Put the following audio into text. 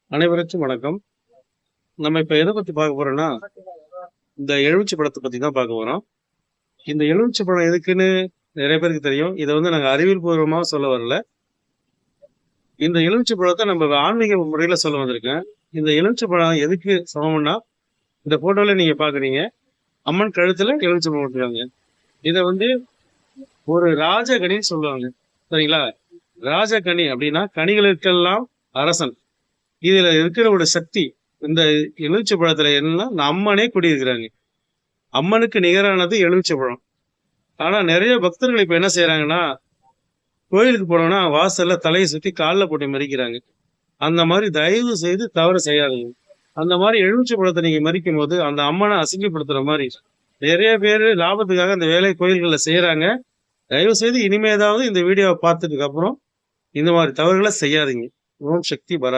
அனைவருக்கும் வணக்கம். நம்ம இப்ப எத பத்தி பார்க்க போறோம்னா, இந்த எலுமிச்சை பழத்த பத்தி தான் பார்க்க போறோம். இந்த எலுமிச்சை பழம் எதுக்குன்னு நெறைய பேருக்கு தெரியும். இத நாங்க அறிவியல் பூர்வமா சொல்ல வரல. இந்த எலுமிச்சை பழத்த நம்ம ஆன்மீக முறையில சொல்ல வந்திருக்கேன். இந்த எலுமிச்சை பழம் எதுக்கு சமம்னா, இந்த ஃபோட்டோல நீங்க பார்க்குறீங்க. அம்மன் கழுத்துல எலுமிச்சை பழம் போட்டுருக்காங்க. இத ஒரு ராஜகனின்னு சொல்லுவாங்க. சரிங்களா? ராஜகனி அப்படின்னா, கனிகளுக்கெல்லாம் அரசன். இதுல இருக்கிற ஒரு சக்தி, இந்த எலுமிச்சை பழத்துல என்னன்னா, அம்மனே குடியிருக்கிறாங்க. அம்மனுக்கு நிகரானது எலுமிச்சை பழம். ஆனா நிறைய பக்தர்கள் இப்ப என்ன செய்யறாங்கன்னா, கோயிலுக்கு போனோம்னா வாசல்ல தலையை சுத்தி காலில் போட்டு மறிக்கிறாங்க. அந்த மாதிரி தயவு செய்து தவறு செய்யாதீங்க. அந்த மாதிரி எலுமிச்சை பழத்தை நீங்க மறிக்கும் போது அந்த அம்மனை அசிங்கப்படுத்துற மாதிரி நிறைய பேர் லாபத்துக்காக அந்த வேலை கோயில்கள்ல செய்யறாங்க. தயவு செய்து இனிமேதாவது இந்த வீடியோவை பார்த்ததுக்கு அப்புறம் இந்த மாதிரி தவறுகளை செய்யாதீங்க. ஓம் சக்தி பரா.